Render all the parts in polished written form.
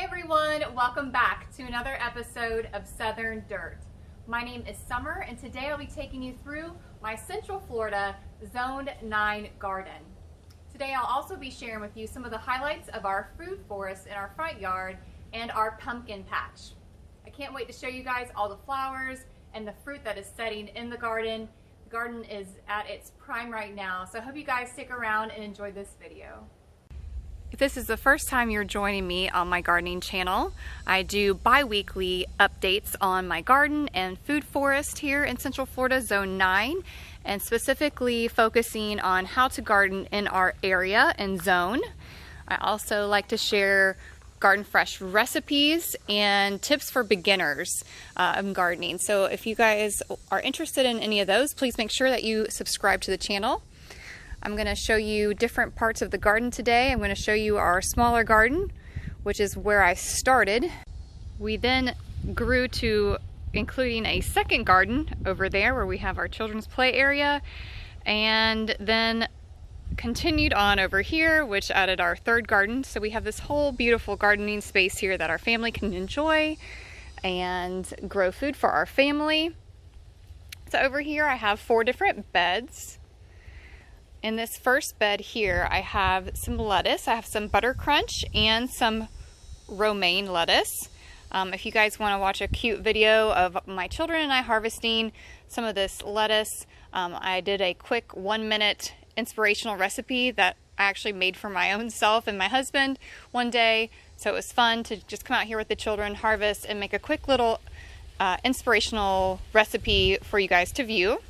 Hey everyone, welcome back to another episode of Southern Dirt. My name is Summer and today I'll be taking you through my Central Florida Zone 9 garden. Today I'll also be sharing with you some of the highlights of our food forest in our front yard and our pumpkin patch. I can't wait to show you guys all the flowers and the fruit that is setting in the garden. The garden is at its prime right now, so I hope you guys stick around and enjoy this video. If this is the first time you're joining me on my gardening channel, I do bi-weekly updates on my garden and food forest here in Central Florida Zone 9, and specifically focusing on how to garden in our area and zone. I also like to share garden fresh recipes and tips for beginners in gardening. So if you guys are interested in any of those, please make sure that you subscribe to the channel. I'm going to show you different parts of the garden today. I'm going to show you our smaller garden, which is where I started. We then grew to including a second garden over there where we have our children's play area, and then continued on over here, which added our third garden. So we have this whole beautiful gardening space here that our family can enjoy and grow food for our family. So over here I have 4 different beds. In this first bed here, I have some lettuce. I have some butter crunch and some romaine lettuce. If you guys want to watch a cute video of my children and I harvesting some of this lettuce, I did a quick 1-minute inspirational recipe that I actually made for my own self and my husband one day. So it was fun to just come out here with the children, harvest, and make a quick little inspirational recipe for you guys to view.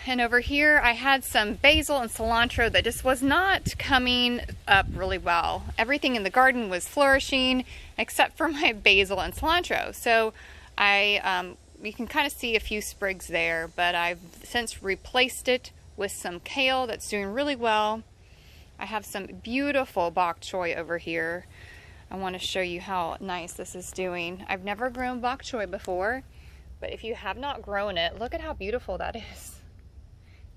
And over here I had some basil and cilantro that just was not coming up really well. Everything in the garden was flourishing except for my basil and cilantro. So you can kind of see a few sprigs there, but I've since replaced it with some kale that's doing really well. I have some beautiful bok choy over here. I want to show you how nice this is doing. I've never grown bok choy before, but if you have not grown it, look at how beautiful that is.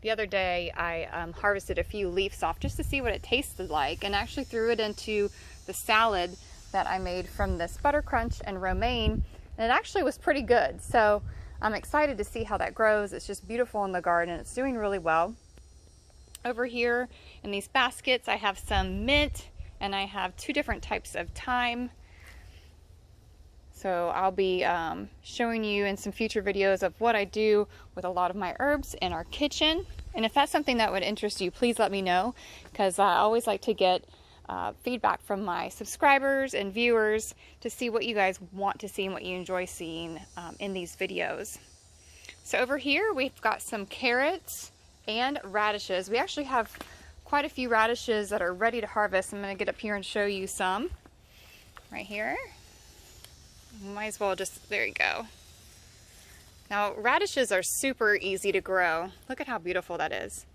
The other day I harvested a few leaves off just to see what it tasted like, and actually threw it into the salad that I made from this butter crunch and romaine, and it actually was pretty good. So I'm excited to see how that grows. It's just beautiful in the garden. It's doing really well. Over here in these baskets I have some mint and I have 2 different types of thyme. So I'll be showing you in some future videos of what I do with a lot of my herbs in our kitchen. And if that's something that would interest you, please let me know, because I always like to get feedback from my subscribers and viewers to see what you guys want to see and what you enjoy seeing in these videos. So over here we've got some carrots and radishes. We actually have quite a few radishes that are ready to harvest. I'm going to get up here and show you some right here. Might as well just, there you go. Now radishes are super easy to grow. Look at how beautiful that is.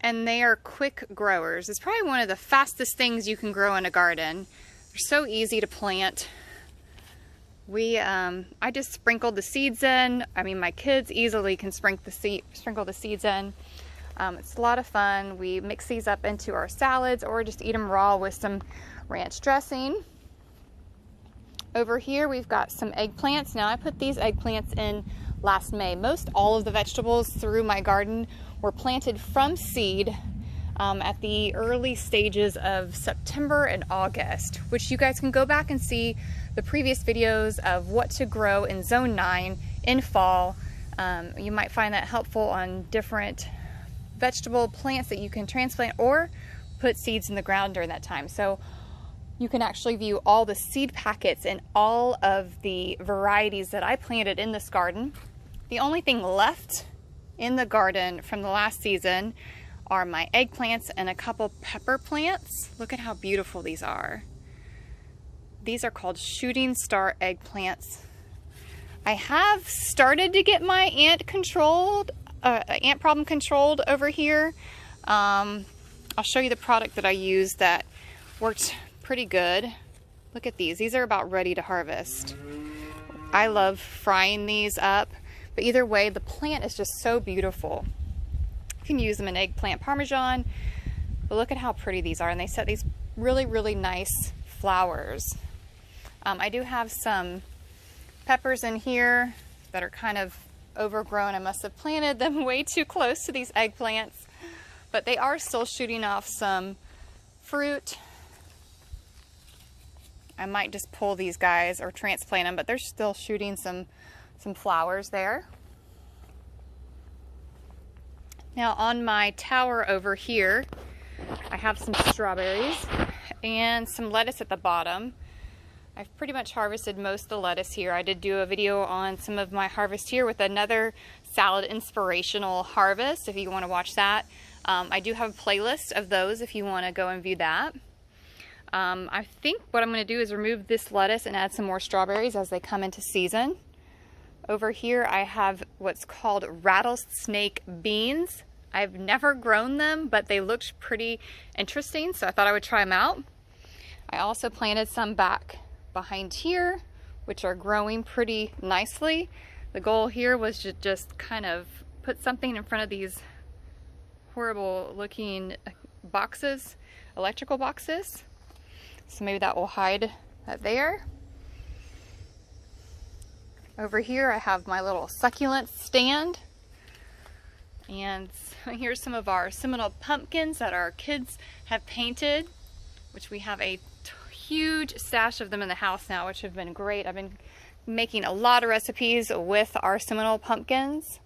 And they are quick growers. It's probably one of the fastest things you can grow in a garden. They're so easy to plant. I just sprinkled the seeds in. I mean, my kids easily can sprinkle the seeds in. It's a lot of fun. We mix these up into our salads or just eat them raw with some ranch dressing. Over here we've got some eggplants. Now I put these eggplants in last May. Most all of the vegetables through my garden were planted from seed at the early stages of September and August, which you guys can go back and see the previous videos of what to grow in Zone 9 in fall. You might find that helpful on different vegetable plants that you can transplant or put seeds in the ground during that time. So you can actually view all the seed packets and all of the varieties that I planted in this garden. The only thing left in the garden from the last season are my eggplants and a couple pepper plants. Look at how beautiful these are. These are called shooting star eggplants. I have started to get my ant problem controlled over here. I'll show you the product that I used that worked pretty good. Look at these. These are about ready to harvest. I love frying these up, but either way, the plant is just so beautiful. You can use them in eggplant parmesan, but look at how pretty these are, and they set these really, really nice flowers. I do have some peppers in here that are kind of overgrown. I must have planted them way too close to these eggplants, but they are still shooting off some fruit. I might just pull these guys or transplant them, but they're still shooting some flowers there. Now on my tower over here, I have some strawberries and some lettuce at the bottom. I've pretty much harvested most of the lettuce here. I did do a video on some of my harvest here with another salad inspirational harvest if you want to watch that. I do have a playlist of those if you want to go and view that. I think what I'm going to do is remove this lettuce and add some more strawberries as they come into season. Over here I have what's called rattlesnake beans. I've never grown them, but they looked pretty interesting, so I thought I would try them out. I also planted some back behind here, which are growing pretty nicely. The goal here was to just kind of put something in front of these horrible looking boxes, electrical boxes. So maybe that will hide that there. Over here I have my little succulent stand. And here's some of our Seminole pumpkins that our kids have painted, which we have a huge stash of them in the house now, which have been great. I've been making a lot of recipes with our Seminole pumpkins.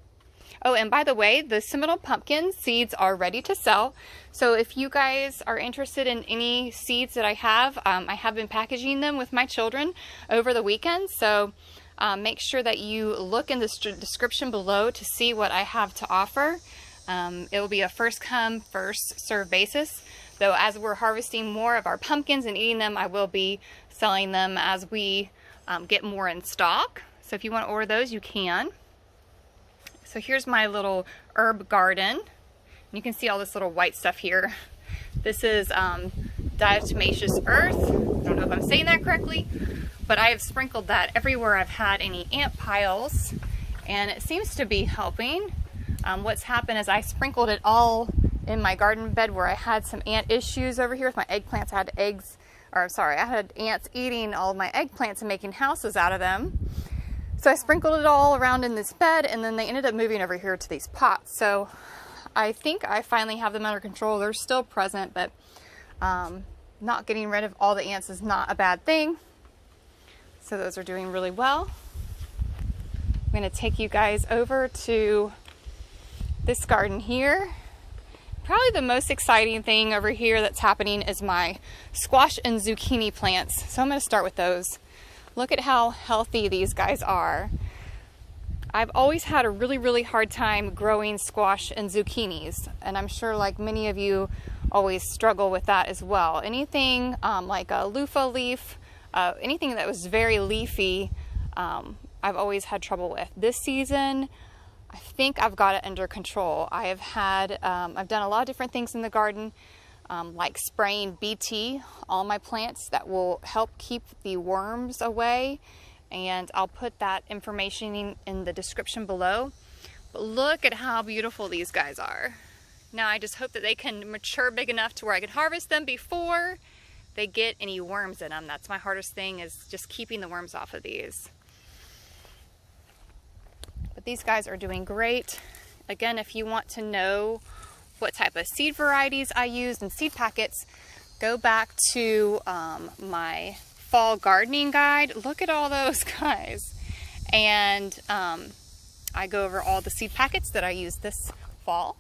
Oh, and by the way, the Seminole pumpkin seeds are ready to sell. So if you guys are interested in any seeds that I have been packaging them with my children over the weekend. So make sure that you look in the description below to see what I have to offer. It will be a first come, first serve basis. Though as we're harvesting more of our pumpkins and eating them, I will be selling them as we get more in stock. So if you want to order those, you can. So here's my little herb garden. You can see all this little white stuff here. This is diatomaceous earth. I don't know if I'm saying that correctly, but I have sprinkled that everywhere I've had any ant piles, and it seems to be helping. What's happened is I sprinkled it all in my garden bed where I had some ant issues over here with my eggplants. I had ants eating all of my eggplants and making houses out of them. So I sprinkled it all around in this bed, and then they ended up moving over here to these pots. So I think I finally have them under control. They're still present, but not getting rid of all the ants is not a bad thing. So those are doing really well. I'm going to take you guys over to this garden here. Probably the most exciting thing over here that's happening is my squash and zucchini plants. So I'm going to start with those. Look at how healthy these guys are. I've always had a really hard time growing squash and zucchinis, and I'm sure like many of you always struggle with that as well. Anything like a luffa leaf, anything that was very leafy, I've always had trouble with. This season, I think I've got it under control. I've done a lot of different things in the garden, like spraying BT on my plants that will help keep the worms away, and I'll put that information in the description below. But look at how beautiful these guys are. Now I just hope that they can mature big enough to where I can harvest them before they get any worms in them. That's my hardest thing, is just keeping the worms off of these. But these guys are doing great. Again, if you want to know what type of seed varieties I used in seed packets, go back to my fall gardening guide. Look at all those guys. And I go over all the seed packets that I used this fall.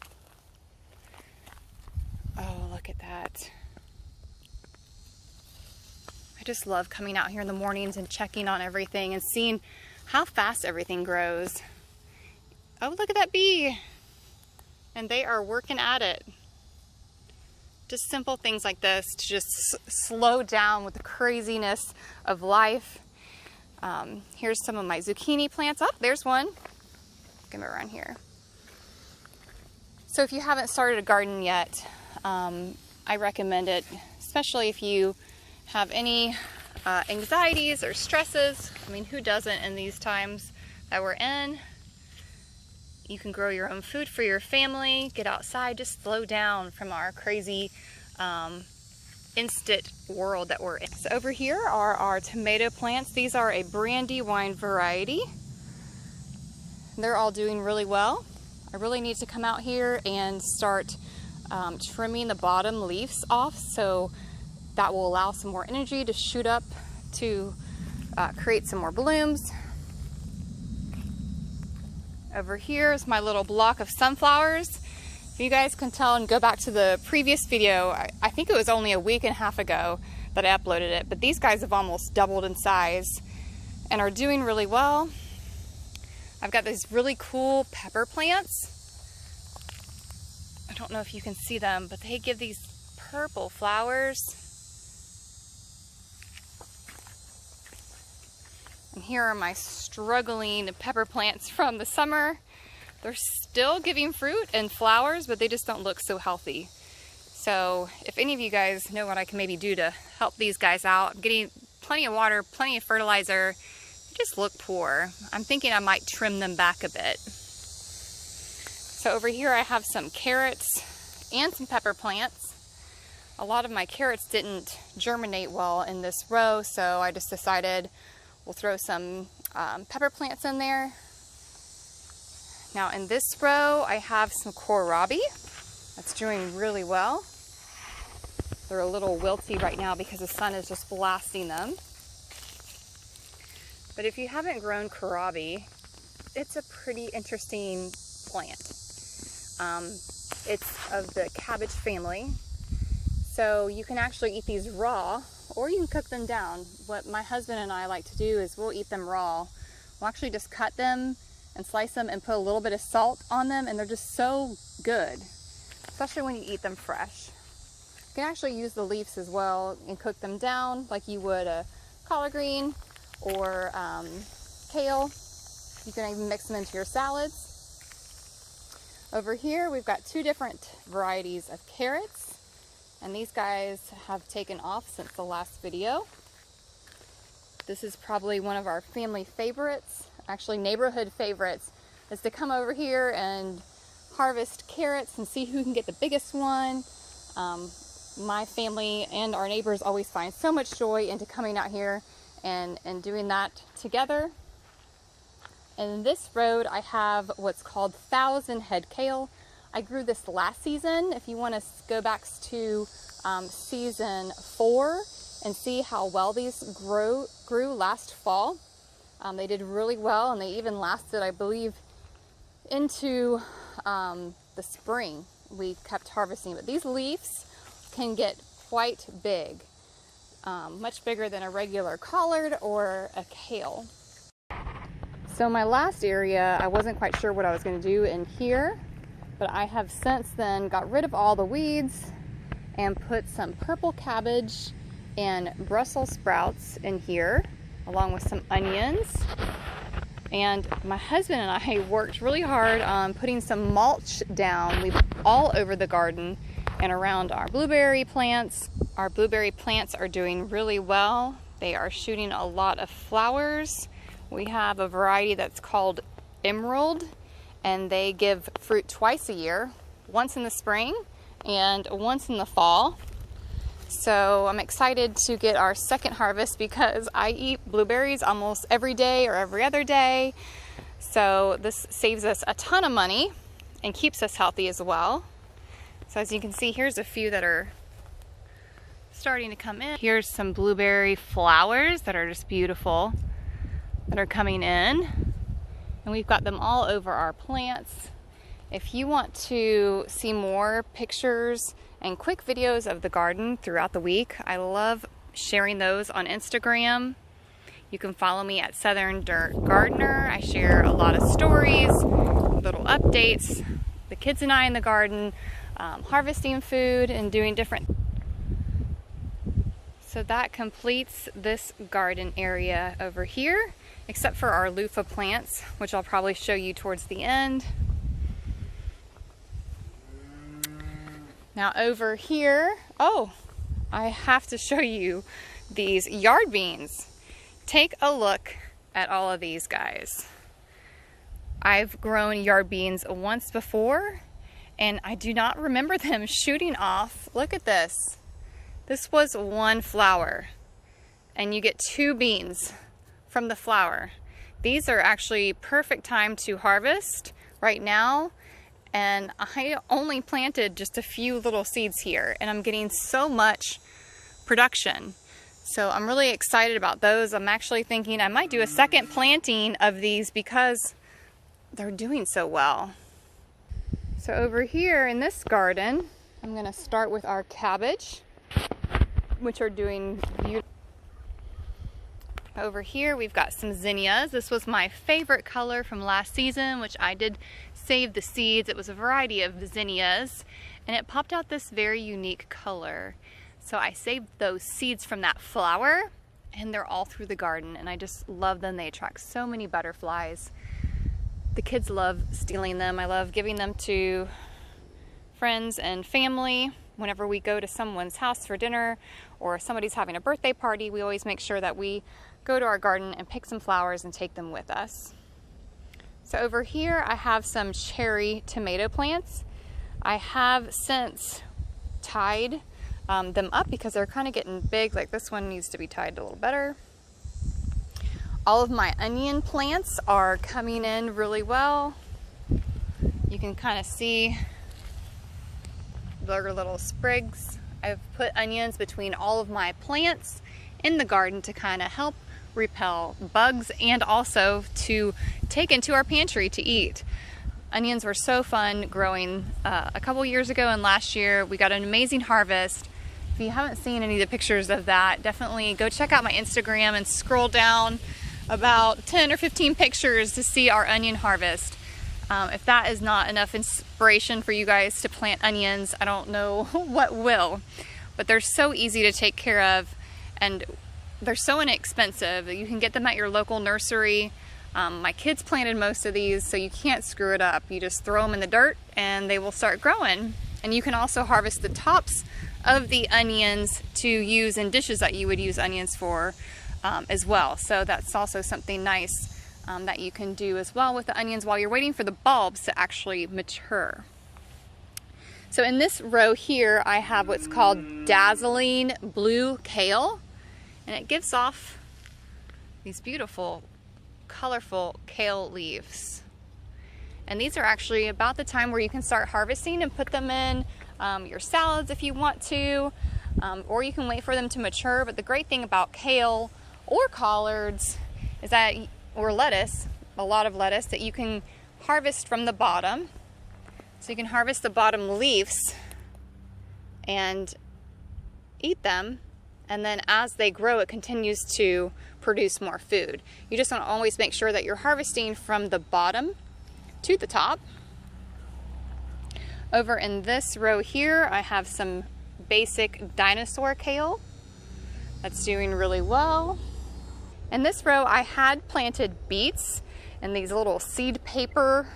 Oh, look at that. I just love coming out here in the mornings and checking on everything and seeing how fast everything grows. Oh, look at that bee. And they are working at it. Just simple things like this to just slow down with the craziness of life. Here's some of my zucchini plants. Oh, there's one. Come around here. So if you haven't started a garden yet, I recommend it, especially if you have any anxieties or stresses. I mean, who doesn't in these times that we're in? You can grow your own food for your family, get outside, just slow down from our crazy instant world that we're in. So over here are our tomato plants. These are a brandy wine variety. They're all doing really well. I really need to come out here and start trimming the bottom leaves off, so that will allow some more energy to shoot up to create some more blooms. Over here is my little block of sunflowers. If you guys can tell and go back to the previous video, I think it was only a week and a half ago that I uploaded it, but these guys have almost doubled in size and are doing really well. I've got these really cool pepper plants. I don't know if you can see them, but they give these purple flowers. And here are my struggling pepper plants from the summer. They're still giving fruit and flowers, but they just don't look so healthy. So if any of you guys know what I can maybe do to help these guys out, I'm getting plenty of water, plenty of fertilizer, just look poor. I'm thinking I might trim them back a bit. So over here I have some carrots and some pepper plants. A lot of my carrots didn't germinate well in this row, so I just decided we'll throw some pepper plants in there. Now in this row I have some kohlrabi. That's doing really well. They're a little wilty right now because the sun is just blasting them. But if you haven't grown kohlrabi, it's a pretty interesting plant. It's of the cabbage family. So you can actually eat these raw, or you can cook them down. What my husband and I like to do is we'll eat them raw. We'll actually just cut them and slice them and put a little bit of salt on them, and they're just so good, especially when you eat them fresh. You can actually use the leaves as well and cook them down like you would a collard green or kale. You can even mix them into your salads. Over here we've got two different varieties of carrots, and these guys have taken off since the last video. This is probably one of our family favorites, actually neighborhood favorites, is to come over here and harvest carrots and see who can get the biggest one. My family and our neighbors always find so much joy into coming out here and doing that together. And in this road I have what's called 1,000 head kale. I grew this last season. If you want to go back to season 4 and see how well these grew last fall. They did really well, and they even lasted, I believe, into the spring. We kept harvesting, but these leaves can get quite big. Much bigger than a regular collard or a kale. So my last area, I wasn't quite sure what I was going to do in here, but I have since then got rid of all the weeds and put some purple cabbage and Brussels sprouts in here, along with some onions. And my husband and I worked really hard on putting some mulch down all over the garden and around our blueberry plants. Our blueberry plants are doing really well. They are shooting a lot of flowers. We have a variety that's called Emerald, and they give fruit twice a year, once in the spring and once in the fall. So I'm excited to get our second harvest because I eat blueberries almost every day or every other day. So this saves us a ton of money and keeps us healthy as well. So as you can see, here's a few that are starting to come in. Here's some blueberry flowers that are just beautiful that are coming in. And we've got them all over our plants. If you want to see more pictures and quick videos of the garden throughout the week, I love sharing those on Instagram. You can follow me at Southern Dirt Gardener. I share a lot of stories, little updates, the kids and I in the garden, harvesting food and doing different. So that completes this garden area over here, except for our luffa plants, which I'll probably show you towards the end. Now over here, oh, I have to show you these yard beans. Take a look at all of these guys. I've grown yard beans once before, and I do not remember them shooting off. Look at this. This was one flower, and you get 2 beans from the flower. These are actually perfect time to harvest right now, and I only planted just a few little seeds here, and I'm getting so much production. So I'm really excited about those. I'm actually thinking I might do a second planting of these because they're doing so well. So over here in this garden, I'm gonna start with our cabbage, which are doing beautiful. Over here we've got some zinnias. This was my favorite color from last season, which I did save the seeds. It was a variety of zinnias, and it popped out this very unique color. So I saved those seeds from that flower, and they're all through the garden, and I just love them. They attract so many butterflies. The kids love stealing them. I love giving them to friends and family. Whenever we go to someone's house for dinner or somebody's having a birthday party, we always make sure that we go to our garden and pick some flowers and take them with us. So over here I have some cherry tomato plants. I have since tied them up because they're kind of getting big. Like this one needs to be tied a little better. All of my onion plants are coming in really well. You can kind of see their little sprigs. I've put onions between all of my plants in the garden to kind of help repel bugs and also to take into our pantry to eat. Onions were so fun growing a couple years ago, and last year we got an amazing harvest. If you haven't seen any of the pictures of that, definitely go check out my Instagram and scroll down about 10 or 15 pictures to see our onion harvest. If that is not enough inspiration for you guys to plant onions, I don't know what will. But they're so easy to take care of, and they're so inexpensive. You can get them at your local nursery. My kids planted most of these, so you can't screw it up. You just throw them in the dirt and they will start growing. And you can also harvest the tops of the onions to use in dishes that you would use onions for as well. So that's also something nice that you can do as well with the onions while you're waiting for the bulbs to actually mature. So in this row here, I have what's called dazzling blue kale, and it gives off these beautiful, colorful kale leaves. And these are actually about the time where you can start harvesting and put them in your salads if you want to, or you can wait for them to mature. But the great thing about kale or collards is that, or lettuce, a lot of lettuce, that you can harvest from the bottom. So you can harvest the bottom leaves and eat them, and then as they grow, it continues to produce more food. You just want to always make sure that you're harvesting from the bottom to the top. Over in this row here, I have some basic dinosaur kale that's doing really well. In this row, I had planted beets and these little seed paper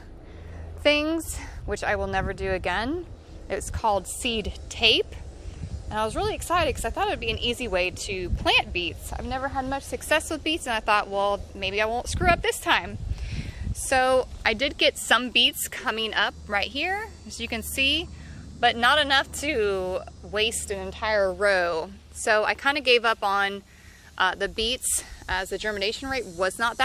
things, which I will never do again. It's called seed tape. And I was really excited because I thought it would be an easy way to plant beets. I've never had much success with beets, and I thought, well, maybe I won't screw up this time. So I did get some beets coming up right here, as you can see, but not enough to waste an entire row. So I kind of gave up on the beets, as the germination rate was not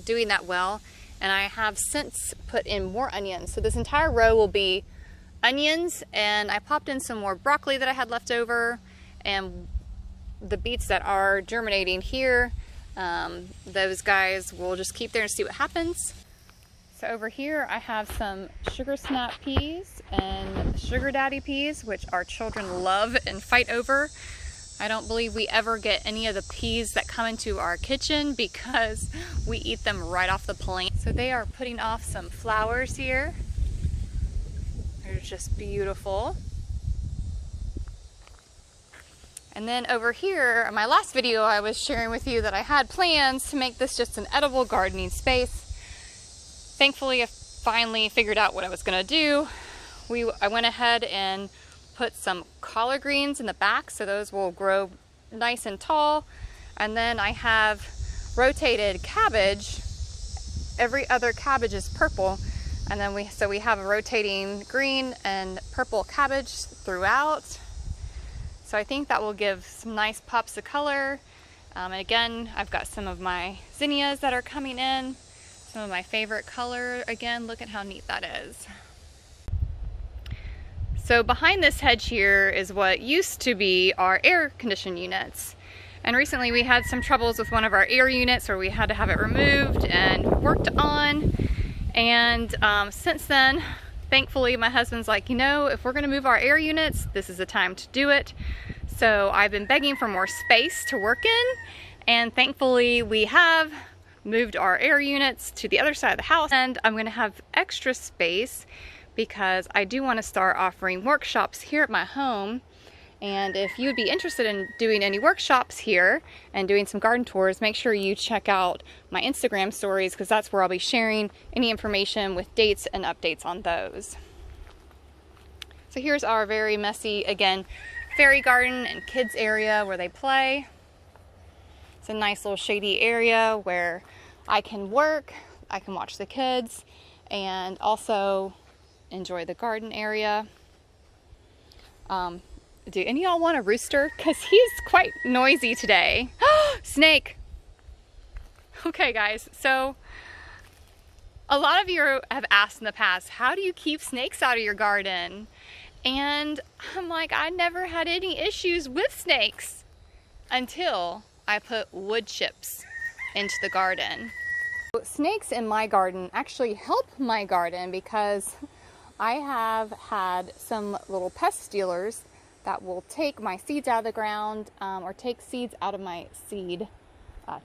doing that well, and I have since put in more onions. So this entire row will be onions, and I popped in some more broccoli that I had left over, and the beets that are germinating here, those guys will just keep there and see what happens. So over here I have some sugar snap peas and sugar daddy peas, which our children love and fight over. I don't believe we ever get any of the peas that come into our kitchen because we eat them right off the plant. So they are putting off some flowers here. They're just beautiful. And then over here, in my last video, I was sharing with you that I had plans to make this just an edible gardening space. Thankfully, I finally figured out what I was gonna do. I went ahead and put some collard greens in the back, so those will grow nice and tall. And then I have rotated cabbage. Every other cabbage is purple. And then we have a rotating green and purple cabbage throughout. So I think that will give some nice pops of color. And again, I've got some of my zinnias that are coming in. Some of my favorite color. Again, look at how neat that is. So behind this hedge here is what used to be our air conditioning units. And recently we had some troubles with one of our air units where we had to have it removed and worked on. And since then, thankfully my husband's like, you know, if we're gonna move our air units, this is the time to do it. So I've been begging for more space to work in, and thankfully we have moved our air units to the other side of the house, and I'm gonna have extra space because I do want to start offering workshops here at my home. And if you would be interested in doing any workshops here and doing some garden tours, make sure you check out my Instagram stories, because that's where I'll be sharing any information with dates and updates on those. So here's our very messy, again, fairy garden and kids area where they play. It's a nice little shady area where I can work, I can watch the kids, and also enjoy the garden area. Do any of y'all want a rooster? Because he's quite noisy today. Snake! Okay guys, so a lot of you have asked in the past, how do you keep snakes out of your garden? And I'm like, I never had any issues with snakes until I put wood chips into the garden. Snakes in my garden actually help my garden because I have had some little pest stealers that will take my seeds out of the ground or take seeds out of my seed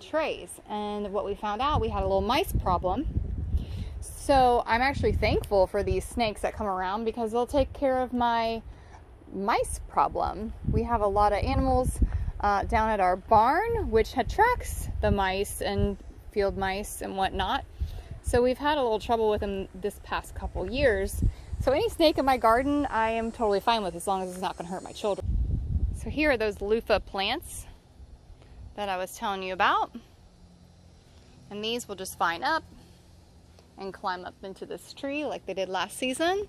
trays. And what we found out, we had a little mice problem. So I'm actually thankful for these snakes that come around because they'll take care of my mice problem. We have a lot of animals down at our barn, which attracts the mice and field mice and whatnot. So we've had a little trouble with them this past couple years. So any snake in my garden, I am totally fine with, as long as it's not going to hurt my children. So here are those luffa plants that I was telling you about. And these will just vine up and climb up into this tree like they did last season.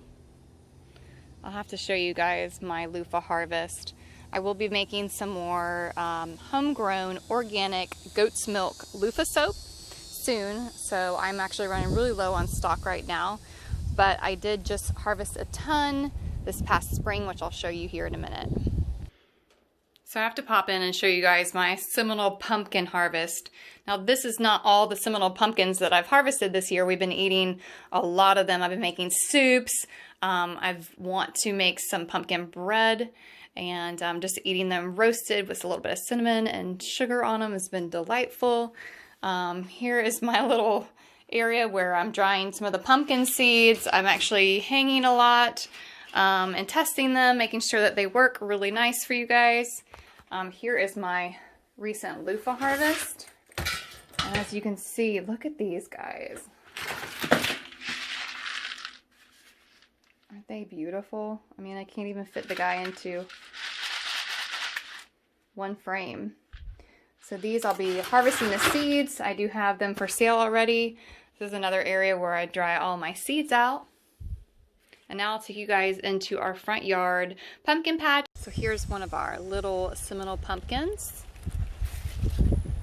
I'll have to show you guys my luffa harvest. I will be making some more homegrown organic goat's milk luffa soap soon. So I'm actually running really low on stock right now. But I did just harvest a ton this past spring, which I'll show you here in a minute. So I have to pop in and show you guys my Seminole pumpkin harvest. Now this is not all the Seminole pumpkins that I've harvested this year. We've been eating a lot of them. I've been making soups. I want to make some pumpkin bread, and just eating them roasted with a little bit of cinnamon and sugar on them has been delightful. Here is my little area where I'm drying some of the pumpkin seeds. I'm actually hanging a lot and testing them, making sure that they work really nice for you guys. Here is my recent luffa harvest. And as you can see, look at these guys. Aren't they beautiful? I mean, I can't even fit the guy into one frame. So these, I'll be harvesting the seeds. I do have them for sale already. This is another area where I dry all my seeds out. And now I'll take you guys into our front yard pumpkin patch. So here's one of our little Seminole pumpkins.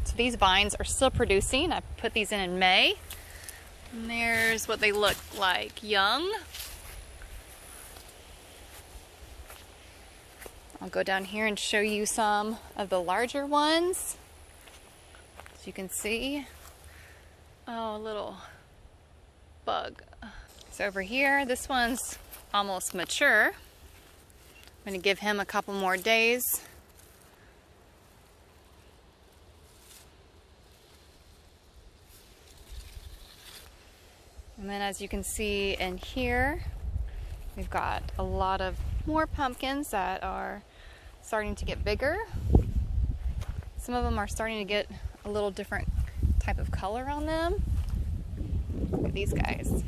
So these vines are still producing. I put these in May. And there's what they look like young. I'll go down here and show you some of the larger ones. As you can see, oh, a little bug. So over here, this one's almost mature. I'm going to give him a couple more days. And then as you can see in here, we've got a lot of more pumpkins that are starting to get bigger. Some of them are starting to get a little different type of color on them. Look at these guys.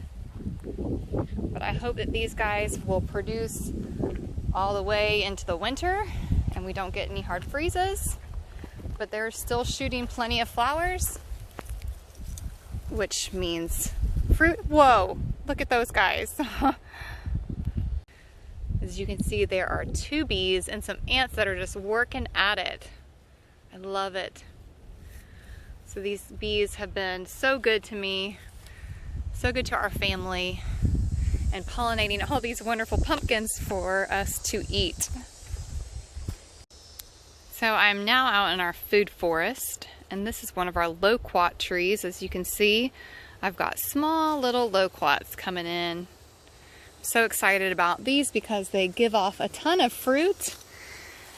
But I hope that these guys will produce all the way into the winter and we don't get any hard freezes. But they're still shooting plenty of flowers, which means fruit. Whoa, look at those guys. As you can see, there are 2 bees and some ants that are just working at it. I love it. So these bees have been so good to me, so good to our family, and pollinating all these wonderful pumpkins for us to eat. So I'm now out in our food forest, and this is one of our loquat trees. As you can see, I've got small little loquats coming in. I'm so excited about these because they give off a ton of fruit.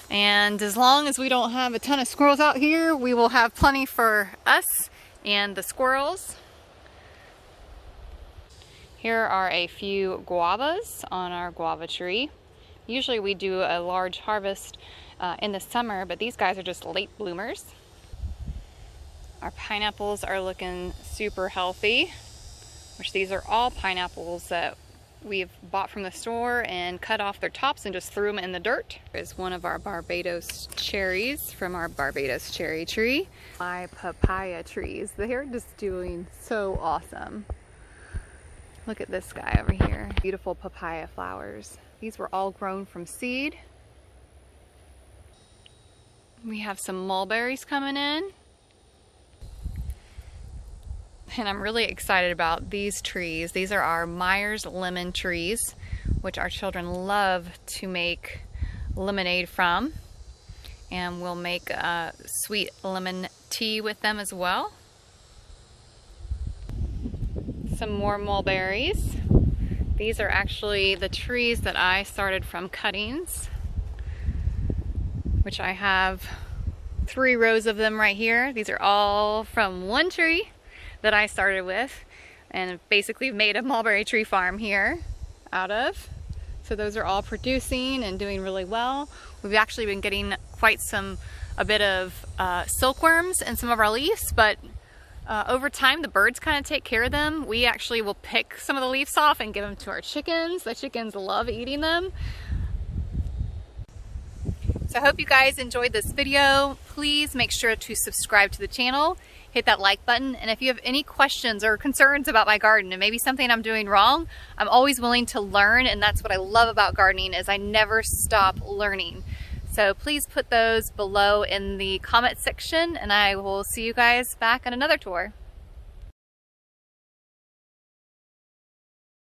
And as long as we don't have a ton of squirrels out here, we will have plenty for us and the squirrels. Here are a few guavas on our guava tree. Usually we do a large harvest in the summer, but these guys are just late bloomers. Our pineapples are looking super healthy, which these are all pineapples that we've bought from the store and cut off their tops and just threw them in the dirt. Here's one of our Barbados cherries from our Barbados cherry tree. My papaya trees, they're just doing so awesome. Look at this guy over here. Beautiful papaya flowers. These were all grown from seed. We have some mulberries coming in. And I'm really excited about these trees. These are our Myers lemon trees, which our children love to make lemonade from. And we'll make sweet lemon tea with them as well. Some more mulberries. These are actually the trees that I started from cuttings, which I have 3 rows of them right here. These are all from one tree that I started with, and basically made a mulberry tree farm here out of. So those are all producing and doing really well. We've actually been getting a bit of silkworms in some of our leaves, but over time the birds kind of take care of them. We actually will pick some of the leaves off and give them to our chickens. The chickens love eating them. So I hope you guys enjoyed this video. Please make sure to subscribe to the channel, hit that like button, and if you have any questions or concerns about my garden and maybe something I'm doing wrong, I'm always willing to learn, and that's what I love about gardening, is I never stop learning. So please put those below in the comment section, and I will see you guys back on another tour.